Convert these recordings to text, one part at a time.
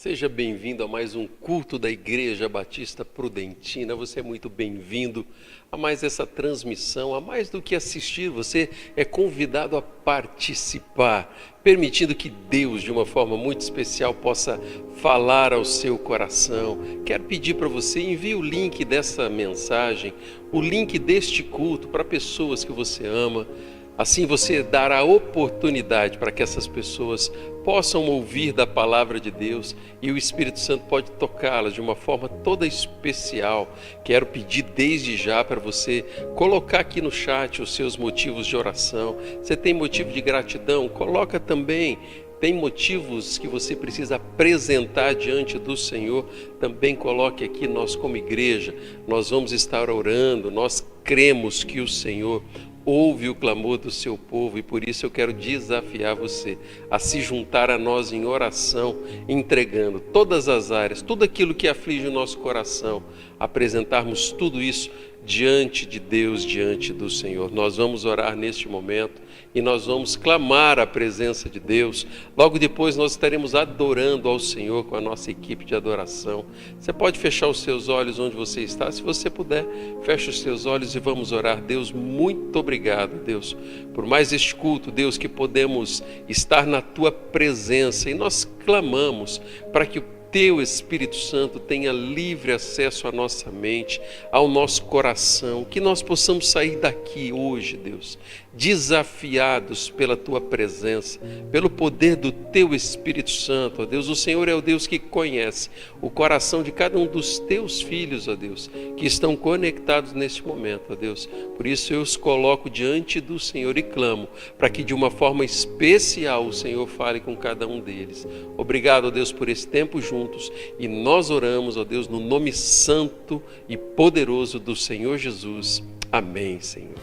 Seja bem-vindo a mais um culto da Igreja Batista Prudentina. Você é muito bem-vindo a mais essa transmissão, a mais do que assistir, você é convidado a participar, permitindo que Deus, de uma forma muito especial, possa falar ao seu coração. Quero pedir para você, envie o link dessa mensagem, o link deste culto para pessoas que você ama. Assim você dará oportunidade para que essas pessoas possam ouvir da palavra de Deus e o Espírito Santo pode tocá-las de uma forma toda especial. Quero pedir desde já para você colocar aqui no chat os seus motivos de oração. Você tem motivo de gratidão? Coloca também. Tem motivos que você precisa apresentar diante do Senhor? Também coloque aqui. Nós como igreja, nós vamos estar orando, nós cremos que o Senhor ouve o clamor do seu povo e por isso eu quero desafiar você a se juntar a nós em oração, entregando todas as áreas, tudo aquilo que aflige o nosso coração, apresentarmos tudo isso diante de Deus, diante do Senhor. Nós vamos orar neste momento e nós vamos clamar a presença de Deus. Logo depois nós estaremos adorando ao Senhor com a nossa equipe de adoração. Você pode fechar os seus olhos onde você está, se você puder, feche os seus olhos e vamos orar. Deus, muito obrigado, Deus, por mais este culto, Deus, que podemos estar na Tua presença e nós clamamos para que Teu Espírito Santo tenha livre acesso à nossa mente, ao nosso coração, que nós possamos sair daqui hoje, Deus, desafiados pela Tua presença, pelo poder do Teu Espírito Santo, ó Deus. O Senhor é o Deus que conhece o coração de cada um dos Teus filhos, ó Deus, que estão conectados neste momento, ó Deus. Por isso eu os coloco diante do Senhor e clamo para que de uma forma especial o Senhor fale com cada um deles. Obrigado, ó Deus, por esse tempo juntos, e nós oramos, ó Deus, no nome santo e poderoso do Senhor Jesus. Amém, Senhor.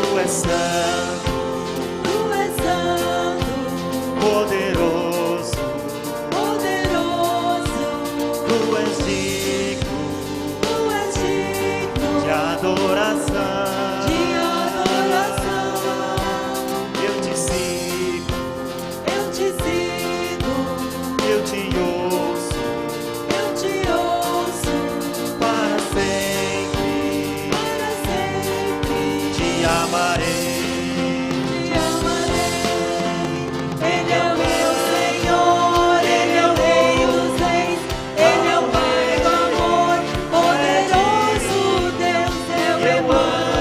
Tu és santo, poderoso, tu és digno de adoração. Eu te sigo, eu te ouço para sempre, te amarei. Ele é o meu Senhor, Ele é o Rei dos Reis, Ele é o Pai do amor, poderoso Deus, eu amo.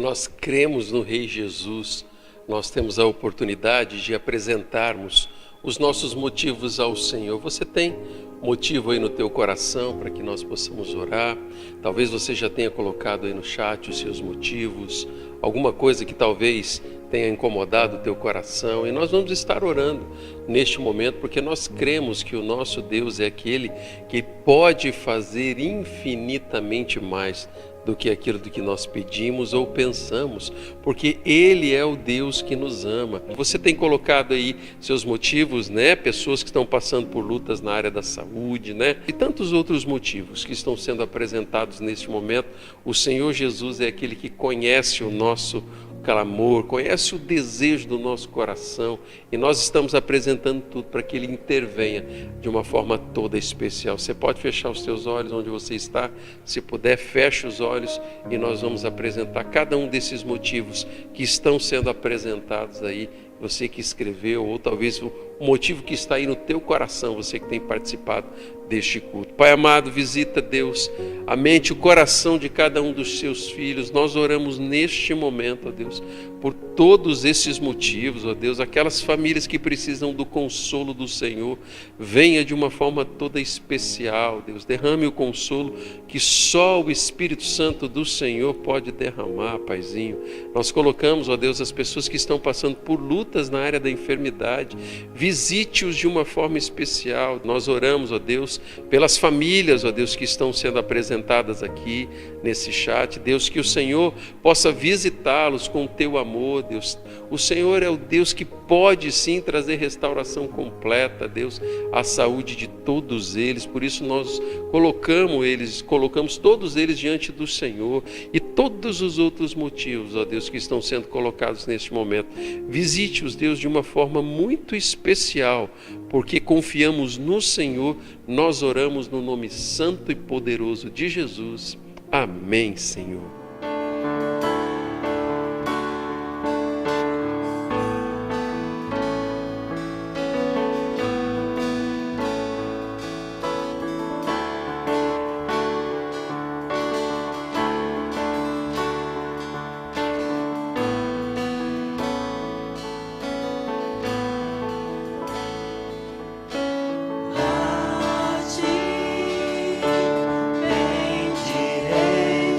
nós cremos no Rei Jesus, nós temos a oportunidade de apresentarmos os nossos motivos ao Senhor. Você tem motivo aí no teu coração para que nós possamos orar? Talvez você já tenha colocado aí no chat os seus motivos, alguma coisa que talvez tenha incomodado o teu coração, e nós vamos estar orando neste momento, porque nós cremos que o nosso Deus é aquele que pode fazer infinitamente mais do que aquilo do que nós pedimos ou pensamos, porque Ele é o Deus que nos ama. Você tem colocado aí seus motivos, né? Pessoas que estão passando por lutas na área da saúde, né? E tantos outros motivos que estão sendo apresentados neste momento. O Senhor Jesus é aquele que conhece o nosso clamor, conhece o desejo do nosso coração, e nós estamos apresentando tudo para que Ele intervenha de uma forma toda especial. Você pode fechar os seus olhos onde você está, se puder, feche os olhos e nós vamos apresentar cada um desses motivos que estão sendo apresentados aí. Você que escreveu, ou talvez o motivo que está aí no teu coração, você que tem participado deste culto. Pai amado, visita, Deus, a mente e o coração de cada um dos seus filhos. Nós oramos neste momento, ó Deus, por todos esses motivos, ó Deus, aquelas famílias que precisam do consolo do Senhor. Venha de uma forma toda especial, Deus, derrame o consolo que só o Espírito Santo do Senhor pode derramar, Paizinho. Nós colocamos, ó Deus, as pessoas que estão passando por lutas na área da enfermidade, visite-os de uma forma especial. Nós oramos, ó Deus, pelas famílias, ó Deus, que estão sendo apresentadas aqui nesse chat. Deus, que o Senhor possa visitá-los com o teu amor, Deus. O Senhor é o Deus que pode sim trazer restauração completa, Deus, à saúde de todos eles. Por isso nós colocamos todos eles diante do Senhor, e todos os outros motivos, ó Deus, que estão sendo colocados neste momento. Visite-os, Deus, de uma forma muito especial, porque confiamos no Senhor. Nós oramos no nome santo e poderoso de Jesus. Amém, Senhor. Bendirei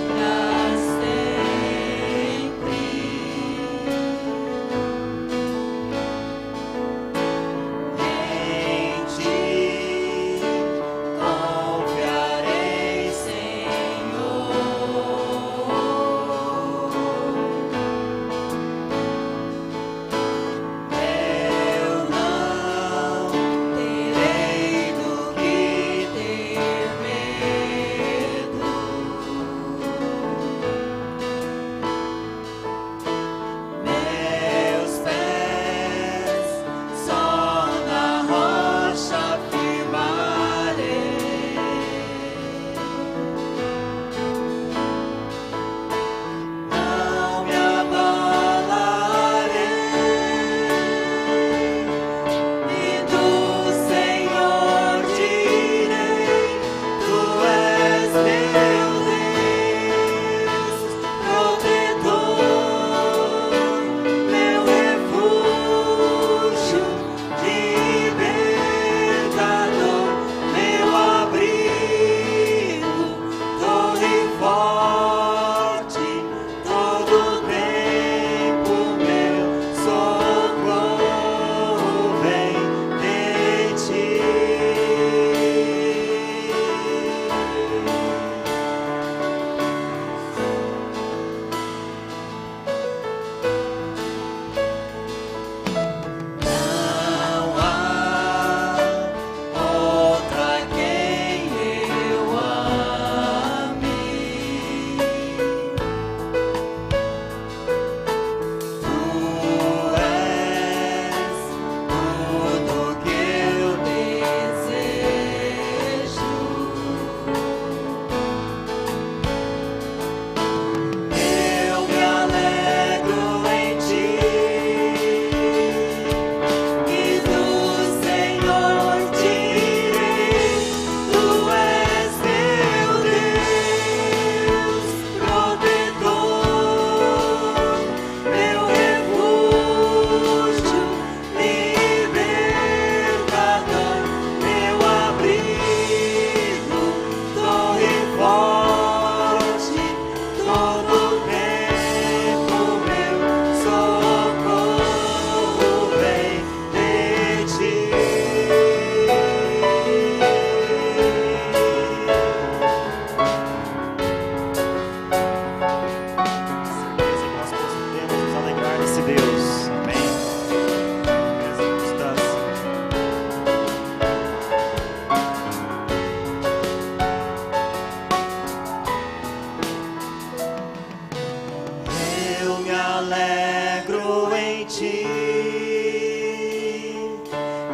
ti,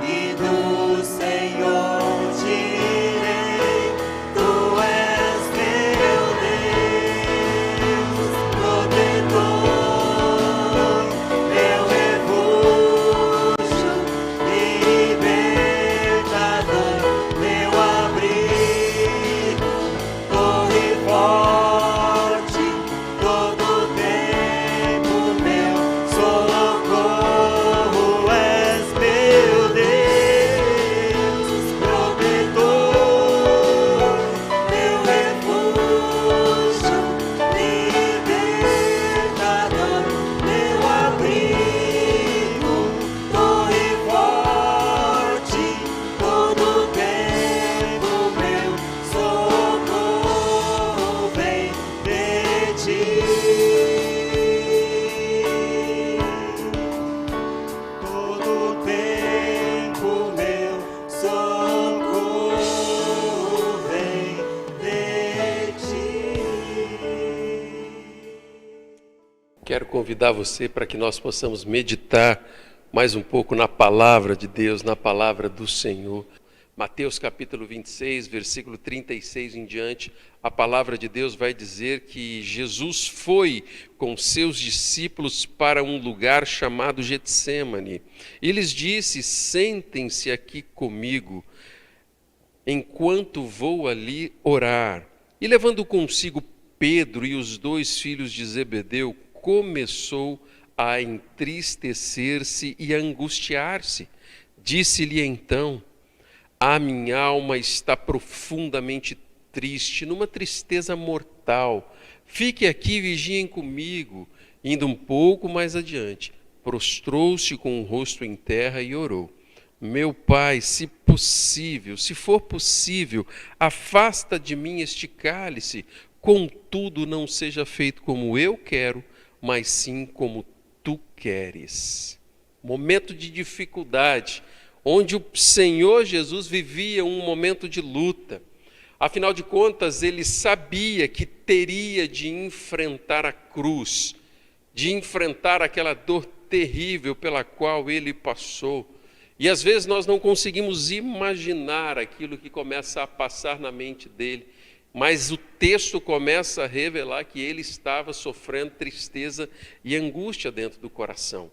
e do Senhor direi: Tu és meu Deus, protetor, meu refúgio, libertador, meu abrigo, torre forte, todo tempo meu socorro. És meu Deus, protetor, meu refúgio, libertador, meu abrigo, torre forte, todo tempo meu socorro vem de ti. Todo tempo meu socorro vem de ti. Quero convidar você para que nós possamos meditar mais um pouco na palavra de Deus, na palavra do Senhor. Mateus capítulo 26, versículo 36 em diante, a palavra de Deus vai dizer que Jesus foi com seus discípulos para um lugar chamado Getsêmani. E lhes disse: sentem-se aqui comigo, enquanto vou ali orar. E levando consigo Pedro e os 2 filhos de Zebedeu, começou a entristecer-se e a angustiar-se. Disse-lhe então: a minha alma está profundamente triste, numa tristeza mortal. Fique aqui e vigiem comigo. Indo um pouco mais adiante, prostrou-se com o rosto em terra e orou: meu Pai, se possível, se for possível, afasta de mim este cálice. Contudo, não seja feito como eu quero, mas sim como tu queres. Momento de dificuldade, onde o Senhor Jesus vivia um momento de luta. Afinal de contas, ele sabia que teria de enfrentar a cruz, de enfrentar aquela dor terrível pela qual ele passou. E às vezes nós não conseguimos imaginar aquilo que começa a passar na mente dele, mas o texto começa a revelar que ele estava sofrendo tristeza e angústia dentro do coração.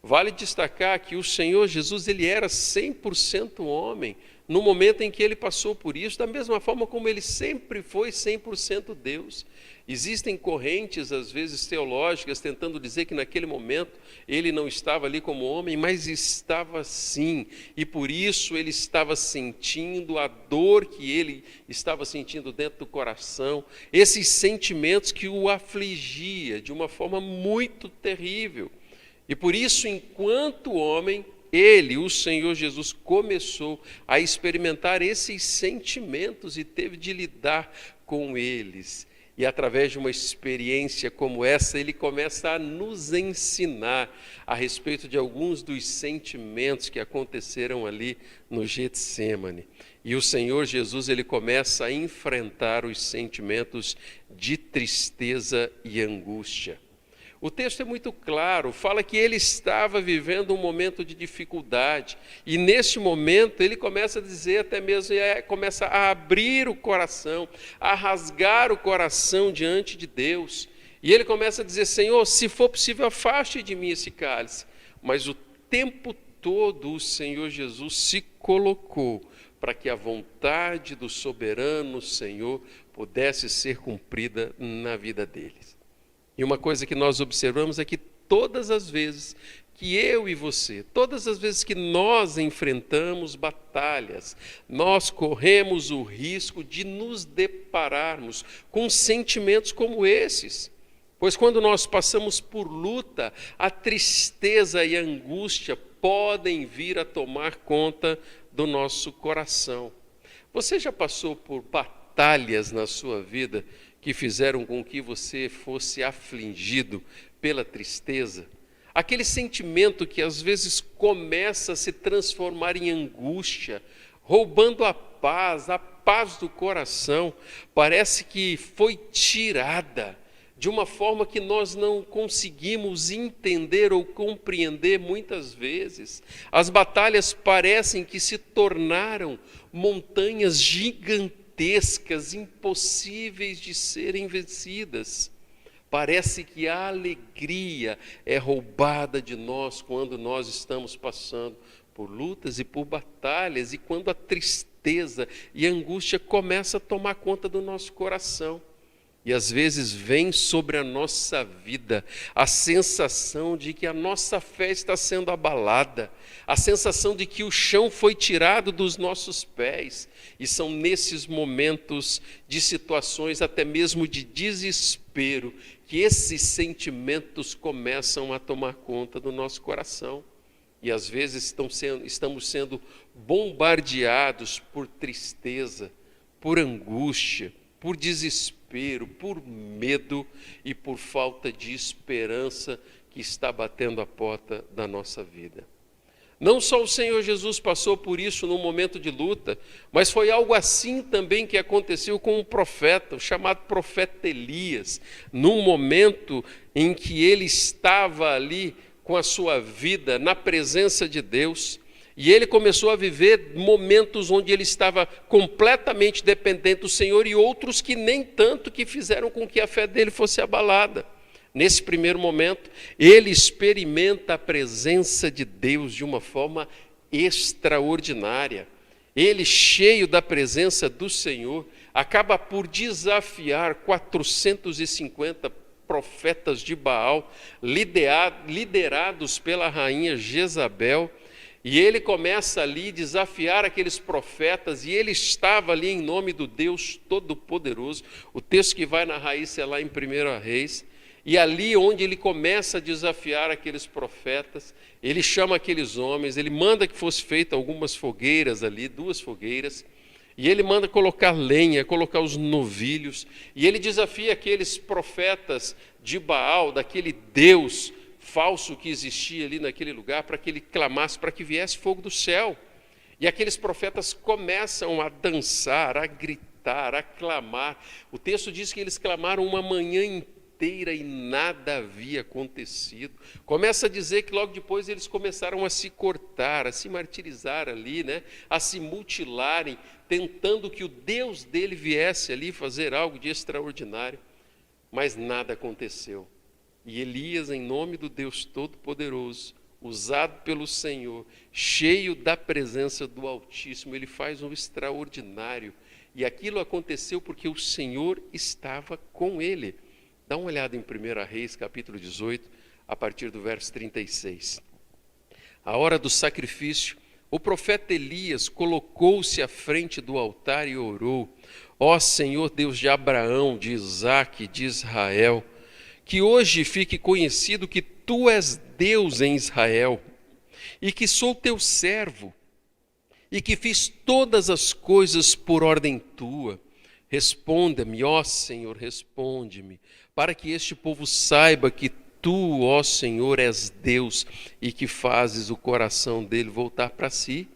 Vale destacar que o Senhor Jesus, ele era 100% homem no momento em que ele passou por isso, da mesma forma como ele sempre foi 100% Deus. Existem correntes, às vezes teológicas, tentando dizer que naquele momento ele não estava ali como homem, mas estava sim, e por isso ele estava sentindo a dor que ele estava sentindo dentro do coração, esses sentimentos que o afligia de uma forma muito terrível. E por isso, enquanto homem, ele, o Senhor Jesus, começou a experimentar esses sentimentos e teve de lidar com eles. E através de uma experiência como essa, ele começa a nos ensinar a respeito de alguns dos sentimentos que aconteceram ali no Getsêmani. E o Senhor Jesus, ele começa a enfrentar os sentimentos de tristeza e angústia. O texto é muito claro, fala que ele estava vivendo um momento de dificuldade, e neste momento ele começa a dizer, até mesmo começa a abrir o coração, a rasgar o coração diante de Deus, e ele começa a dizer: Senhor, se for possível, afaste de mim esse cálice. Mas o tempo todo o Senhor Jesus se colocou para que a vontade do soberano Senhor pudesse ser cumprida na vida deles. E uma coisa que nós observamos é que todas as vezes que eu e você, todas as vezes que nós enfrentamos batalhas, nós corremos o risco de nos depararmos com sentimentos como esses. Pois quando nós passamos por luta, a tristeza e a angústia podem vir a tomar conta do nosso coração. Você já passou por batalhas na sua vida que fizeram com que você fosse afligido pela tristeza? Aquele sentimento que às vezes começa a se transformar em angústia, roubando a paz do coração, parece que foi tirada, de uma forma que nós não conseguimos entender ou compreender muitas vezes. As batalhas parecem que se tornaram montanhas gigantescas, impossíveis de serem vencidas. Parece que a alegria é roubada de nós quando nós estamos passando por lutas e por batalhas, e quando a tristeza e a angústia começa a tomar conta do nosso coração. E às vezes vem sobre a nossa vida a sensação de que a nossa fé está sendo abalada, a sensação de que o chão foi tirado dos nossos pés. E são nesses momentos de situações até mesmo de desespero que esses sentimentos começam a tomar conta do nosso coração. E às vezes estamos sendo bombardeados por tristeza, por angústia, por desespero, por medo e por falta de esperança que está batendo a porta da nossa vida. Não só o Senhor Jesus passou por isso num momento de luta, mas foi algo assim também que aconteceu com um profeta, o chamado profeta Elias, num momento em que ele estava ali com a sua vida na presença de Deus, e ele começou a viver momentos onde ele estava completamente dependente do Senhor, e outros que nem tanto, que fizeram com que a fé dele fosse abalada. Nesse primeiro momento, ele experimenta a presença de Deus de uma forma extraordinária. Ele, cheio da presença do Senhor, acaba por desafiar 450 profetas de Baal, liderados pela rainha Jezabel, e ele começa ali a desafiar aqueles profetas, e ele estava ali em nome do Deus Todo-Poderoso. O texto que vai narrar isso é lá em 1 Reis, e ali onde ele começa a desafiar aqueles profetas, ele chama aqueles homens, ele manda que fosse feita algumas fogueiras ali, 2 fogueiras, e ele manda colocar lenha, colocar os novilhos, e ele desafia aqueles profetas de Baal, daquele Deus falso que existia ali naquele lugar, para que ele clamasse, para que viesse fogo do céu. E aqueles profetas começam a dançar, a gritar, a clamar. O texto diz que eles clamaram uma manhã inteira e nada havia acontecido. Começa a dizer que logo depois eles começaram a se cortar, a se martirizar ali, a se mutilarem, tentando que o Deus dele viesse ali fazer algo de extraordinário. Mas nada aconteceu. E Elias, em nome do Deus Todo-Poderoso, usado pelo Senhor, cheio da presença do Altíssimo, ele faz um extraordinário. E aquilo aconteceu porque o Senhor estava com ele. Dá uma olhada em 1 Reis, capítulo 18, a partir do verso 36. A hora do sacrifício, o profeta Elias colocou-se à frente do altar e orou: ó Senhor Deus de Abraão, de Isaque e de Israel, que hoje fique conhecido que tu és Deus em Israel, e que sou teu servo, e que fiz todas as coisas por ordem tua. Responda-me, ó Senhor, responde-me, para que este povo saiba que tu, ó Senhor, és Deus, e que fazes o coração dele voltar para si.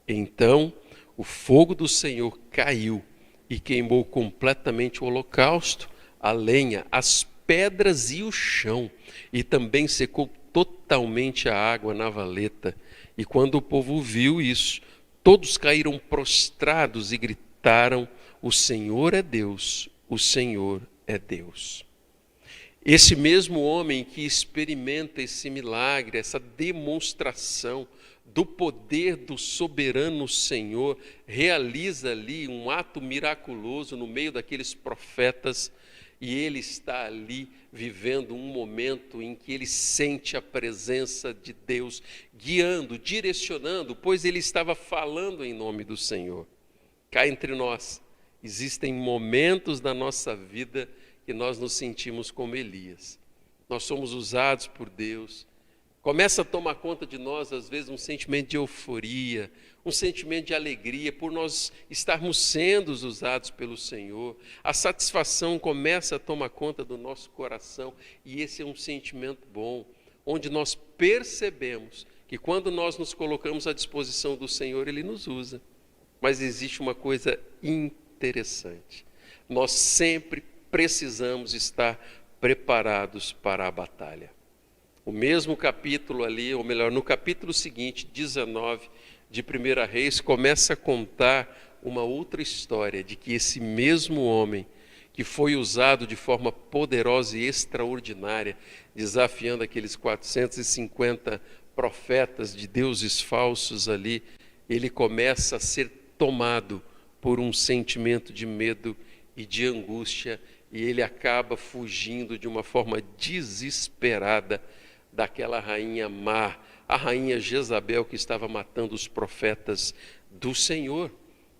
Então o fogo do Senhor caiu e queimou completamente o holocausto, a lenha, as pedras e o chão, e também secou totalmente a água na valeta. E quando o povo viu isso, todos caíram prostrados e gritaram: o Senhor é Deus, o Senhor é Deus. Esse mesmo homem que experimenta esse milagre, essa demonstração do poder do soberano Senhor, realiza ali um ato miraculoso no meio daqueles profetas. E ele está ali vivendo um momento em que ele sente a presença de Deus guiando, direcionando, pois ele estava falando em nome do Senhor. Cá entre nós, existem momentos da nossa vida que nós nos sentimos como Elias. Nós somos usados por Deus. Começa a tomar conta de nós, às vezes, um sentimento de euforia, um sentimento de alegria por nós estarmos sendo usados pelo Senhor. A satisfação começa a tomar conta do nosso coração, e esse é um sentimento bom, onde nós percebemos que quando nós nos colocamos à disposição do Senhor, Ele nos usa. Mas existe uma coisa interessante: nós sempre precisamos estar preparados para a batalha. O mesmo capítulo ali, ou melhor, no capítulo seguinte, 19 de 1 Reis, começa a contar uma outra história de que esse mesmo homem que foi usado de forma poderosa e extraordinária, desafiando aqueles 450 profetas de deuses falsos ali, ele começa a ser tomado por um sentimento de medo e de angústia, e ele acaba fugindo de uma forma desesperada daquela rainha má, a rainha Jezabel, que estava matando os profetas do Senhor.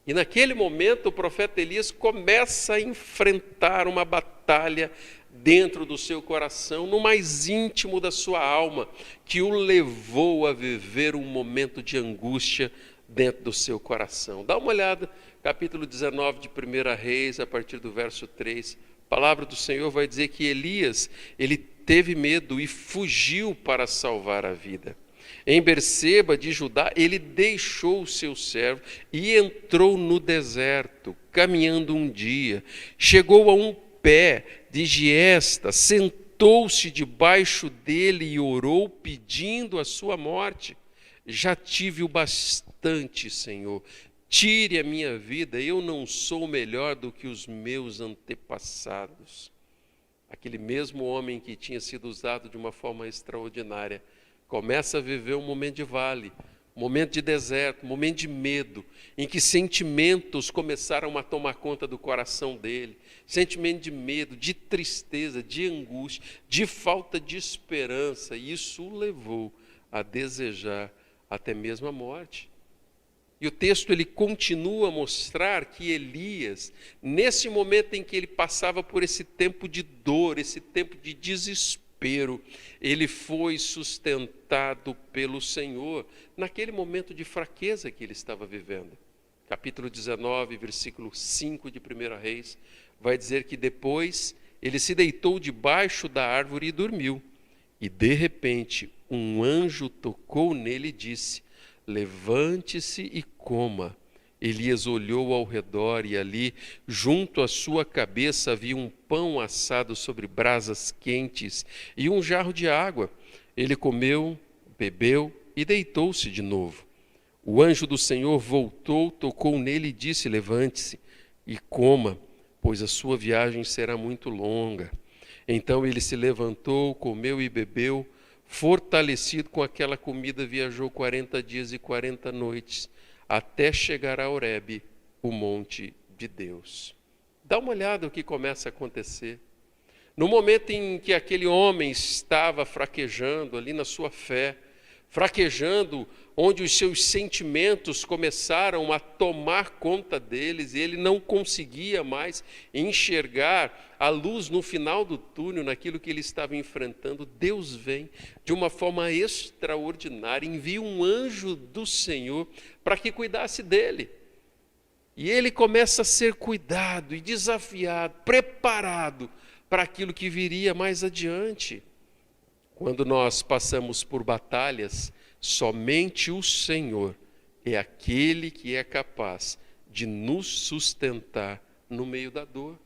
E naquele momento o profeta Elias começa a enfrentar uma batalha dentro do seu coração, no mais íntimo da sua alma, que o levou a viver um momento de angústia dentro do seu coração. Dá uma olhada, capítulo 19 de 1 Reis, a partir do verso 3. A palavra do Senhor vai dizer que Elias, ele teve medo e fugiu para salvar a vida. Em Berseba de Judá, ele deixou o seu servo e entrou no deserto, caminhando um dia. Chegou a um pé de giesta, sentou-se debaixo dele e orou, pedindo a sua morte. Já tive o bastante, Senhor. Tire a minha vida, eu não sou melhor do que os meus antepassados. Aquele mesmo homem que tinha sido usado de uma forma extraordinária, começa a viver um momento de vale, um momento de deserto, um momento de medo, em que sentimentos começaram a tomar conta do coração dele, sentimento de medo, de tristeza, de angústia, de falta de esperança, e isso o levou a desejar até mesmo a morte. E o texto ele continua a mostrar que Elias, nesse momento em que ele passava por esse tempo de dor, esse tempo de desespero, ele foi sustentado pelo Senhor, naquele momento de fraqueza que ele estava vivendo. Capítulo 19, versículo 5 de 1 Reis, vai dizer que depois ele se deitou debaixo da árvore e dormiu. E de repente um anjo tocou nele e disse: levante-se e coma. Elias olhou ao redor e ali, junto à sua cabeça, havia um pão assado sobre brasas quentes e um jarro de água. Ele comeu, bebeu e deitou-se de novo. O anjo do Senhor voltou, tocou nele e disse: levante-se e coma, pois a sua viagem será muito longa. Então ele se levantou, comeu e bebeu. Fortalecido com aquela comida, viajou 40 dias e 40 noites, até chegar a Horebe, o monte de Deus. Dá uma olhada no que começa a acontecer. No momento em que aquele homem estava fraquejando ali na sua fé, fraquejando, onde os seus sentimentos começaram a tomar conta deles, e ele não conseguia mais enxergar a luz no final do túnel, naquilo que ele estava enfrentando, Deus vem de uma forma extraordinária, envia um anjo do Senhor para que cuidasse dele. E ele começa a ser cuidado e desafiado, preparado para aquilo que viria mais adiante. Quando nós passamos por batalhas, somente o Senhor é aquele que é capaz de nos sustentar no meio da dor.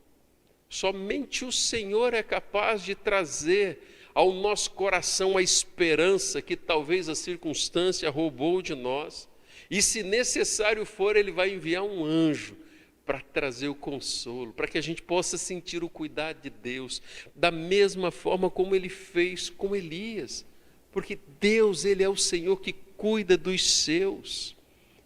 Somente o Senhor é capaz de trazer ao nosso coração a esperança que talvez a circunstância roubou de nós. E se necessário for, Ele vai enviar um anjo para trazer o consolo, para que a gente possa sentir o cuidado de Deus, da mesma forma como Ele fez com Elias. Porque Deus, Ele é o Senhor que cuida dos seus.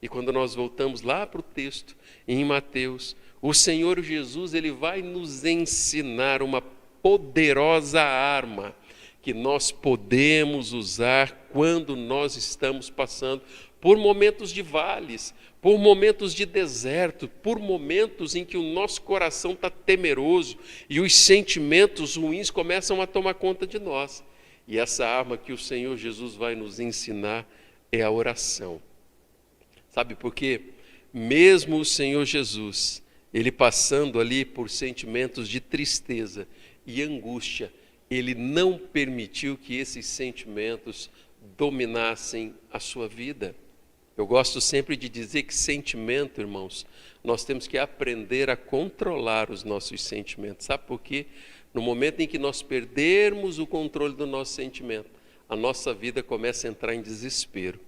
E quando nós voltamos lá para o texto, em Mateus, o Senhor Jesus, Ele vai nos ensinar uma poderosa arma que nós podemos usar quando nós estamos passando por momentos de vales, por momentos de deserto, por momentos em que o nosso coração está temeroso e os sentimentos ruins começam a tomar conta de nós. E essa arma que o Senhor Jesus vai nos ensinar é a oração. Sabe por quê? Mesmo o Senhor Jesus, Ele passando ali por sentimentos de tristeza e angústia, Ele não permitiu que esses sentimentos dominassem a sua vida. Eu gosto sempre de dizer que sentimento, irmãos, nós temos que aprender a controlar os nossos sentimentos. Sabe por quê? No momento em que nós perdermos o controle do nosso sentimento, a nossa vida começa a entrar em desespero.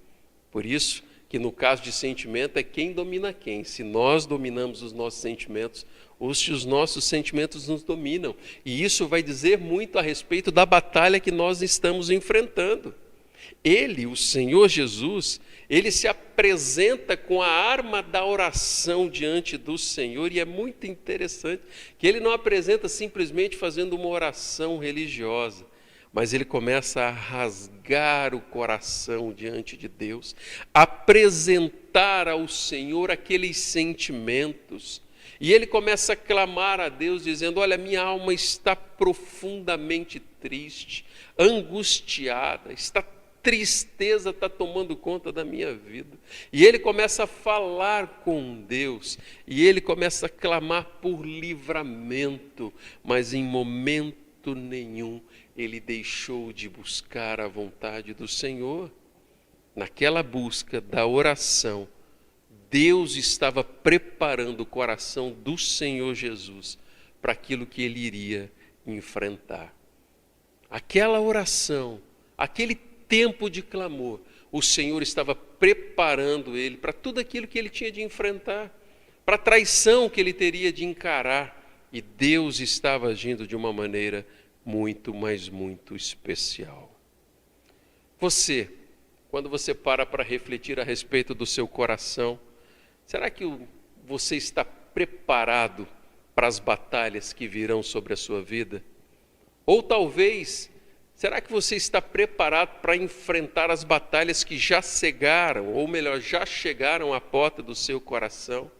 Por isso que no caso de sentimento é quem domina quem. Se nós dominamos os nossos sentimentos, ou se os nossos sentimentos nos dominam. E isso vai dizer muito a respeito da batalha que nós estamos enfrentando. Ele, o Senhor Jesus, ele se apresenta com a arma da oração diante do Senhor, e é muito interessante que ele não apresenta simplesmente fazendo uma oração religiosa, mas ele começa a rasgar o coração diante de Deus, apresentar ao Senhor aqueles sentimentos. E ele começa a clamar a Deus, dizendo: olha, minha alma está profundamente triste, angustiada, tristeza está tomando conta da minha vida. E ele começa a falar com Deus, e ele começa a clamar por livramento, mas em momento nenhum ele deixou de buscar a vontade do Senhor. Naquela busca da oração, Deus estava preparando o coração do Senhor Jesus para aquilo que ele iria enfrentar. Aquela oração, aquele tempo de clamor, o Senhor estava preparando ele para tudo aquilo que ele tinha de enfrentar, para a traição que ele teria de encarar, e Deus estava agindo de uma maneira muito, mas muito especial. Você, quando você para refletir a respeito do seu coração, será que você está preparado para as batalhas que virão sobre a sua vida? Ou talvez, será que você está preparado para enfrentar as batalhas que já cegaram, ou melhor, já chegaram à porta do seu coração?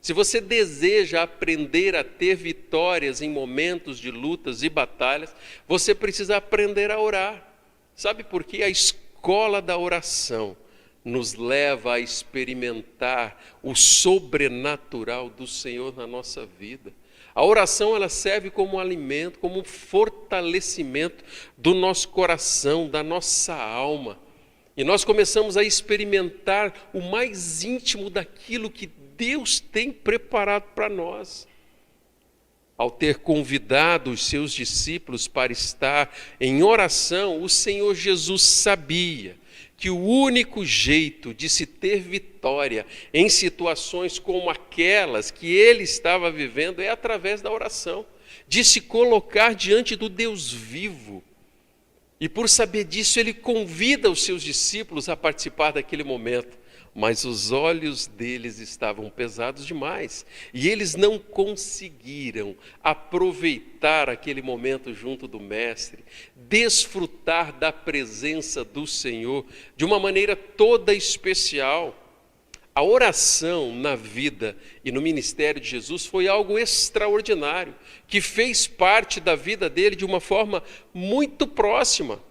Se você deseja aprender a ter vitórias em momentos de lutas e batalhas, você precisa aprender a orar. Sabe por quê? A escola da oração nos leva a experimentar o sobrenatural do Senhor na nossa vida. A oração, ela serve como alimento, como fortalecimento do nosso coração, da nossa alma. E nós começamos a experimentar o mais íntimo daquilo que Deus tem preparado para nós. Ao ter convidado os seus discípulos para estar em oração, o Senhor Jesus sabia que o único jeito de se ter vitória em situações como aquelas que ele estava vivendo é através da oração, de se colocar diante do Deus vivo. E por saber disso, ele convida os seus discípulos a participar daquele momento. Mas os olhos deles estavam pesados demais, e eles não conseguiram aproveitar aquele momento junto do Mestre, desfrutar da presença do Senhor de uma maneira toda especial. A oração na vida e no ministério de Jesus foi algo extraordinário, que fez parte da vida dele de uma forma muito próxima.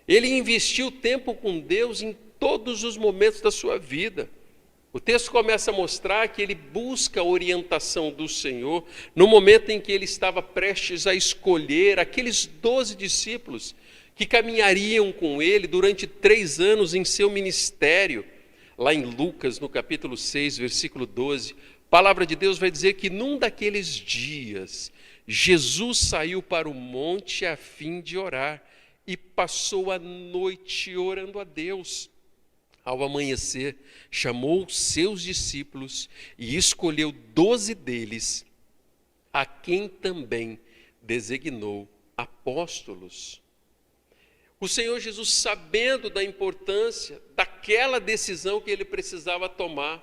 Ele investiu tempo com Deus em todos os momentos da sua vida. O texto começa a mostrar que ele busca a orientação do Senhor no momento em que ele estava prestes a escolher aqueles 12 discípulos que caminhariam com ele durante 3 anos em seu ministério. Lá em Lucas, no capítulo 6, versículo 12, a palavra de Deus vai dizer que num daqueles dias, Jesus saiu para o monte a fim de orar e passou a noite orando a Deus. Ao amanhecer, chamou seus discípulos e escolheu 12 deles, a quem também designou apóstolos. O Senhor Jesus, sabendo da importância daquela decisão que ele precisava tomar,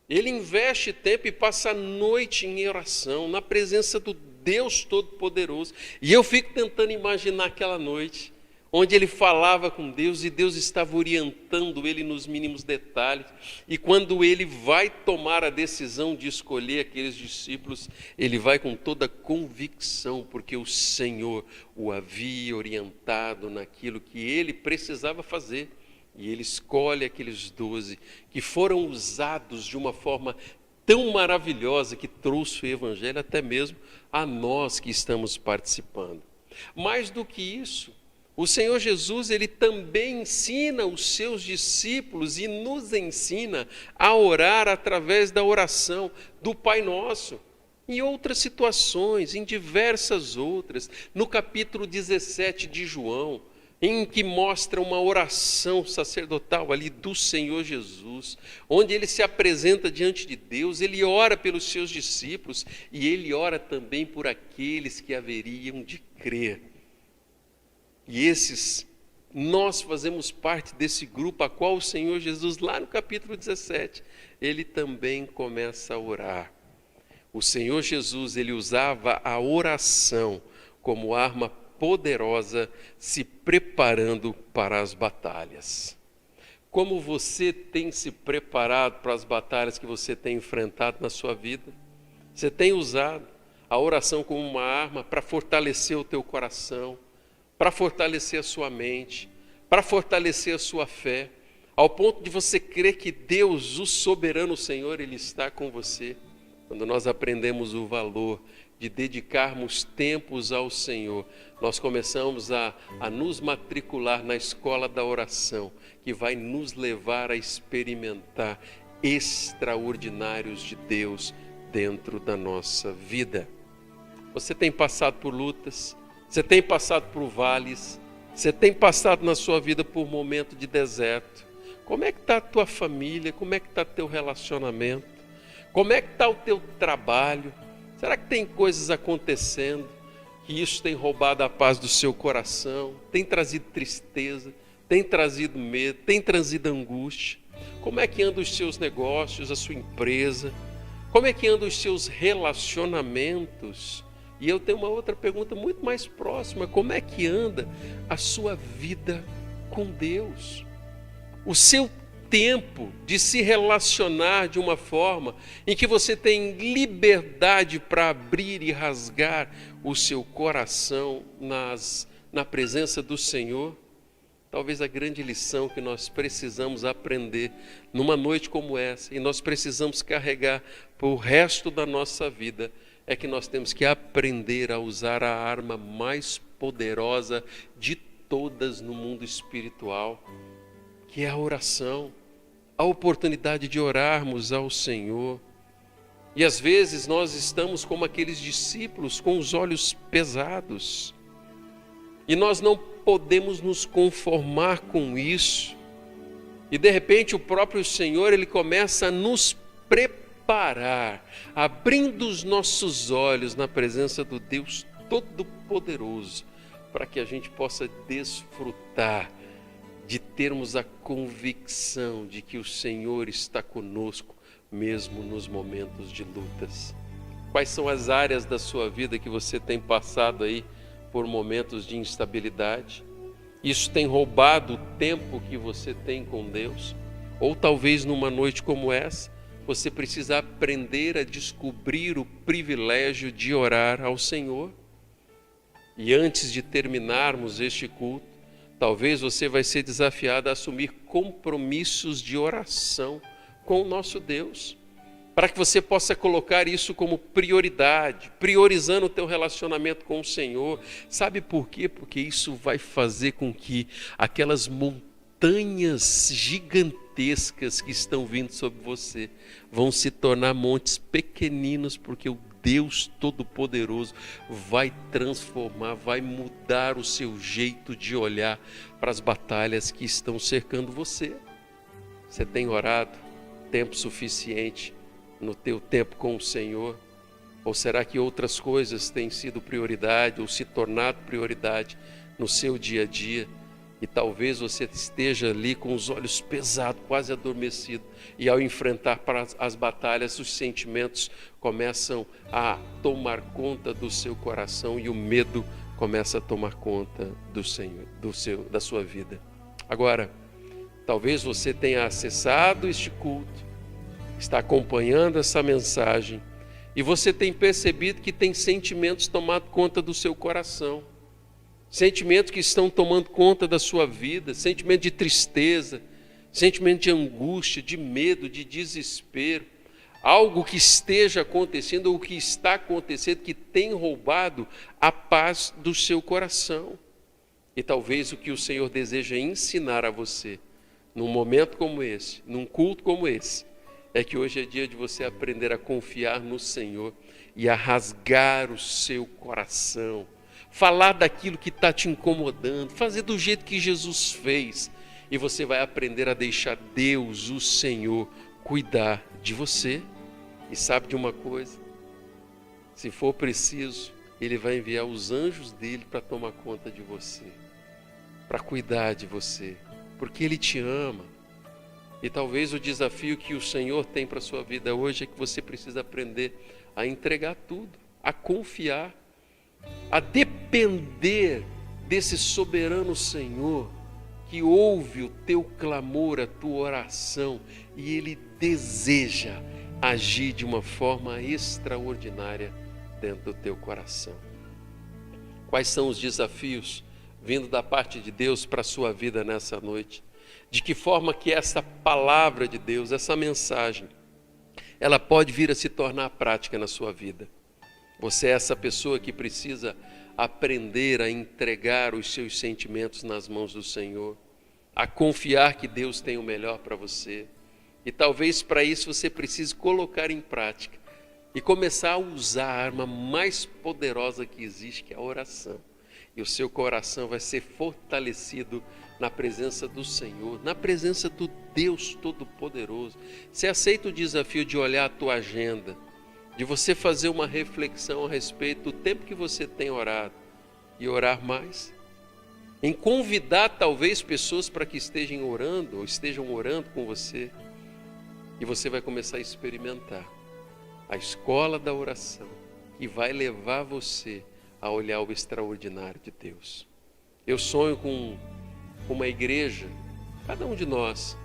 ele investe tempo e passa a noite em oração, na presença do Deus Todo-Poderoso. E eu fico tentando imaginar aquela noite, onde ele falava com Deus e Deus estava orientando ele nos mínimos detalhes. E quando ele vai tomar a decisão de escolher aqueles discípulos, ele vai com toda convicção, porque o Senhor o havia orientado naquilo que ele precisava fazer. E ele escolhe aqueles 12 que foram usados de uma forma tão maravilhosa que trouxe o Evangelho até mesmo a nós que estamos participando. Mais do que isso, o Senhor Jesus, ele também ensina os seus discípulos e nos ensina a orar através da oração do Pai Nosso. Em outras situações, em diversas outras, no capítulo 17 de João, em que mostra uma oração sacerdotal ali do Senhor Jesus, onde ele se apresenta diante de Deus, ele ora pelos seus discípulos e ele ora também por aqueles que haveriam de crer. E nós fazemos parte desse grupo a qual o Senhor Jesus, lá no capítulo 17, ele também começa a orar. O Senhor Jesus, ele usava a oração como arma poderosa, se preparando para as batalhas. Como você tem se preparado para as batalhas que você tem enfrentado na sua vida? Você tem usado a oração como uma arma para fortalecer o teu coração, para fortalecer a sua mente, para fortalecer a sua fé, ao ponto de você crer que Deus, o soberano Senhor, ele está com você. Quando nós aprendemos o valor de dedicarmos tempos ao Senhor, nós começamos a nos matricular na escola da oração, que vai nos levar a experimentar extraordinários de Deus dentro da nossa vida. Você tem passado por lutas, você tem passado por vales, você tem passado na sua vida por momento de deserto. Como é que está a tua família? Como é que está teu relacionamento? Como é que está o teu trabalho? Será que tem coisas acontecendo que isso tem roubado a paz do seu coração, tem trazido tristeza, tem trazido medo, tem trazido angústia? Como é que andam os seus negócios, a sua empresa? Como é que andam os seus relacionamentos? E eu tenho uma outra pergunta muito mais próxima: como é que anda a sua vida com Deus? O seu tempo de se relacionar de uma forma em que você tem liberdade para abrir e rasgar o seu coração na presença do Senhor? Talvez a grande lição que nós precisamos aprender numa noite como essa, e nós precisamos carregar para o resto da nossa vida, é que nós temos que aprender a usar a arma mais poderosa de todas no mundo espiritual, que é a oração, a oportunidade de orarmos ao Senhor. E às vezes nós estamos como aqueles discípulos com os olhos pesados, e nós não podemos nos conformar com isso. E de repente o próprio Senhor, ele começa a nos preparar, abrindo os nossos olhos na presença do Deus Todo-Poderoso, para que a gente possa desfrutar de termos a convicção de que o Senhor está conosco, mesmo nos momentos de lutas. Quais são as áreas da sua vida que você tem passado aí por momentos de instabilidade? Isso tem roubado o tempo que você tem com Deus? Ou talvez numa noite como essa, você precisa aprender a descobrir o privilégio de orar ao Senhor? E antes de terminarmos este culto, talvez você vai ser desafiado a assumir compromissos de oração com o nosso Deus, para que você possa colocar isso como prioridade, priorizando o teu relacionamento com o Senhor. Sabe por quê? Porque isso vai fazer com que aquelas montanhas gigantescas que estão vindo sobre você vão se tornar montes pequeninos, porque o Deus Todo-Poderoso vai transformar, vai mudar o seu jeito de olhar para as batalhas que estão cercando você. Você tem orado tempo suficiente no teu tempo com o Senhor? Ou será que outras coisas têm sido prioridade ou se tornado prioridade no seu dia a dia? E talvez você esteja ali com os olhos pesados, quase adormecido, e ao enfrentar as batalhas, os sentimentos começam a tomar conta do seu coração e o medo começa a tomar conta da sua vida. Agora, talvez você tenha acessado este culto, está acompanhando essa mensagem, e você tem percebido que tem sentimentos tomando conta do seu coração. Sentimentos que estão tomando conta da sua vida, sentimento de tristeza, sentimento de angústia, de medo, de desespero. Algo que esteja acontecendo ou que está acontecendo que tem roubado a paz do seu coração. E talvez o que o Senhor deseja ensinar a você, num momento como esse, num culto como esse, é que hoje é dia de você aprender a confiar no Senhor e a rasgar o seu coração, falar daquilo que está te incomodando, fazer do jeito que Jesus fez, e você vai aprender a deixar Deus, o Senhor, cuidar de você. E sabe de uma coisa? Se for preciso, Ele vai enviar os anjos dele para tomar conta de você, para cuidar de você, porque Ele te ama. E talvez o desafio que o Senhor tem para a sua vida hoje é que você precisa aprender a entregar tudo, a confiar, a depender desse soberano Senhor que ouve o teu clamor, a tua oração, e Ele deseja agir de uma forma extraordinária dentro do teu coração. Quais são os desafios vindo da parte de Deus para a sua vida nessa noite? De que forma que essa palavra de Deus, essa mensagem, ela pode vir a se tornar prática na sua vida? Você é essa pessoa que precisa aprender a entregar os seus sentimentos nas mãos do Senhor, a confiar que Deus tem o melhor para você. E talvez para isso você precise colocar em prática e começar a usar a arma mais poderosa que existe, que é a oração. E o seu coração vai ser fortalecido na presença do Senhor, na presença do Deus Todo-Poderoso. Você aceita o desafio de olhar a tua agenda, de você fazer uma reflexão a respeito do tempo que você tem orado e orar mais? Em convidar talvez pessoas para que estejam orando ou estejam orando com você. E você vai começar a experimentar a escola da oração, que vai levar você a olhar o extraordinário de Deus. Eu sonho com uma igreja, cada um de nós,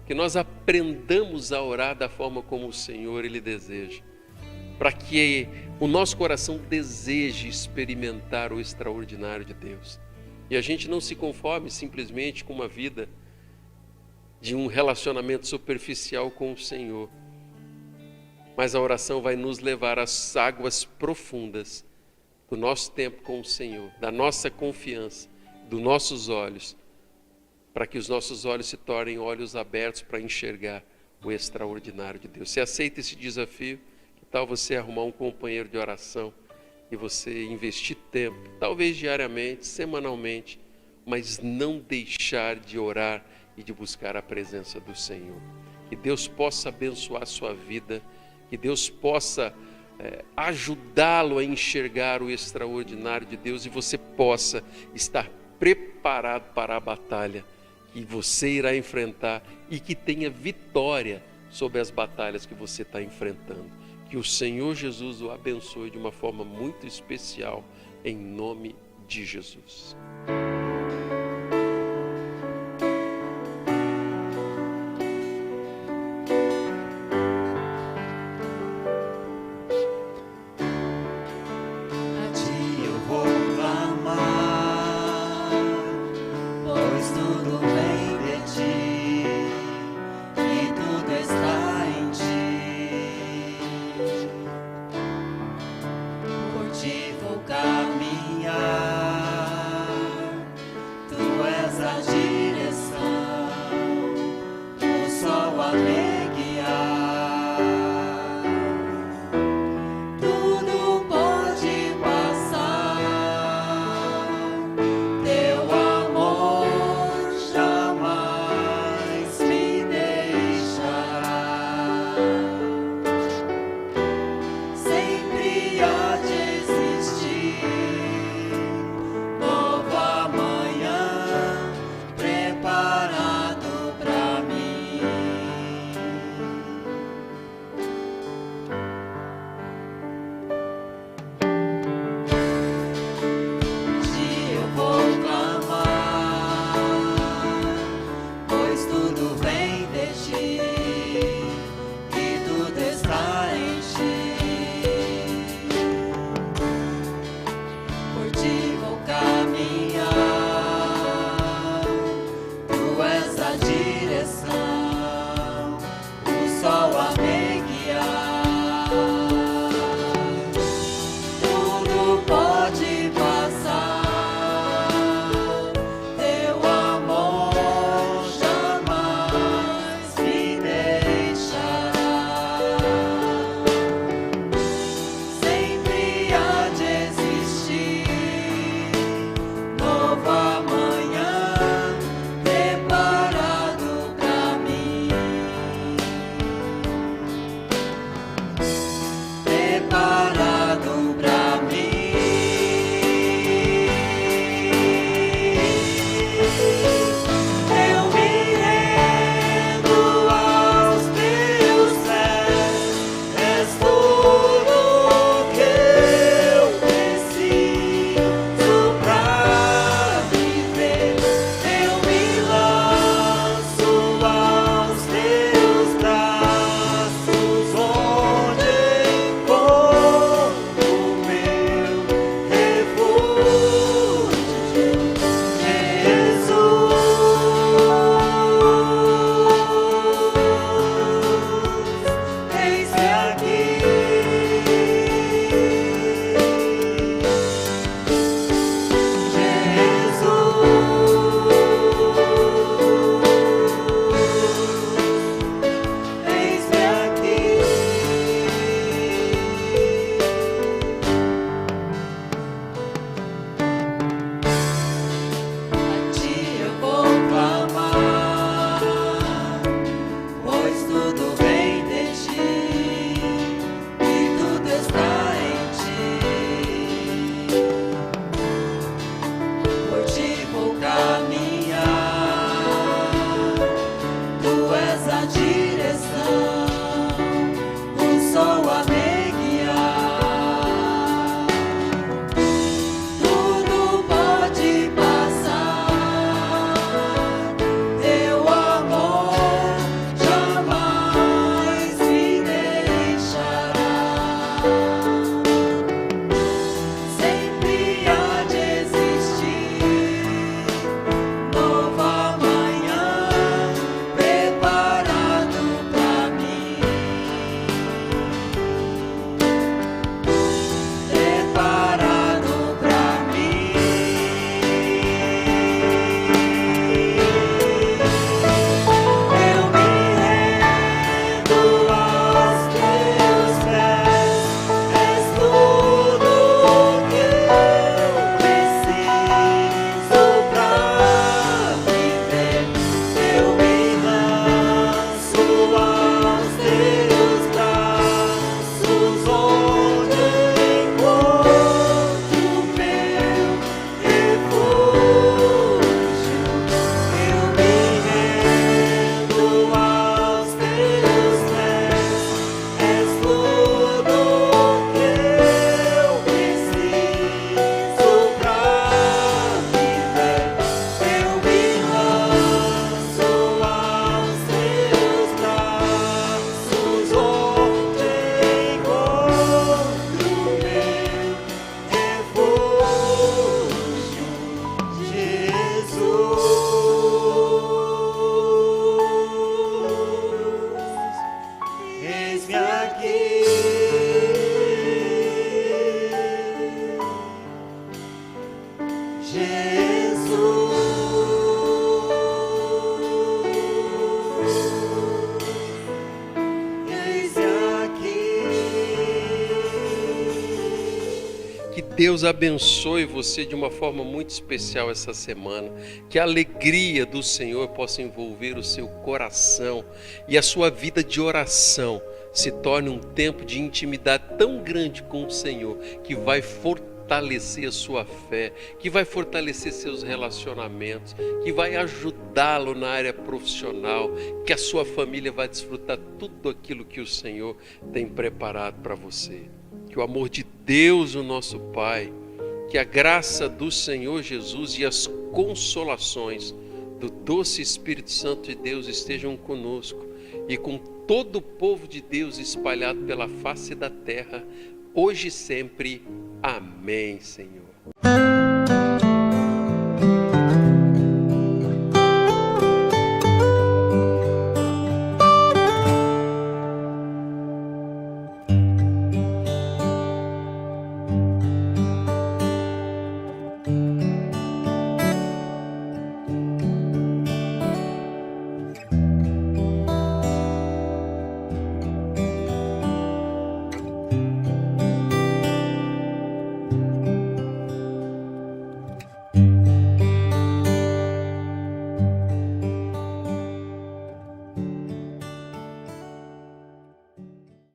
que nós aprendamos a orar da forma como o Senhor Ele deseja, para que o nosso coração deseje experimentar o extraordinário de Deus. E a gente não se conforme simplesmente com uma vida de um relacionamento superficial com o Senhor, mas a oração vai nos levar às águas profundas do nosso tempo com o Senhor, da nossa confiança, dos nossos olhos, para que os nossos olhos se tornem olhos abertos para enxergar o extraordinário de Deus. Você aceita esse desafio? Que tal você arrumar um companheiro de oração e você investir tempo, talvez diariamente, semanalmente, mas não deixar de orar e de buscar a presença do Senhor? Que Deus possa abençoar a sua vida, que Deus possa ajudá-lo a enxergar o extraordinário de Deus e você possa estar preparado para a batalha que você irá enfrentar e que tenha vitória sobre as batalhas que você está enfrentando. Que o Senhor Jesus o abençoe de uma forma muito especial, em nome de Jesus. Deus abençoe você de uma forma muito especial essa semana. Que a alegria do Senhor possa envolver o seu coração e a sua vida de oração se torne um tempo de intimidade tão grande com o Senhor que vai fortalecer a sua fé, que vai fortalecer seus relacionamentos, que vai ajudá-lo na área profissional, que a sua família vai desfrutar tudo aquilo que o Senhor tem preparado para você. Que o amor de Deus, o nosso Pai, que a graça do Senhor Jesus e as consolações do doce Espírito Santo de Deus estejam conosco e com todo o povo de Deus espalhado pela face da terra, hoje e sempre. Amém, Senhor.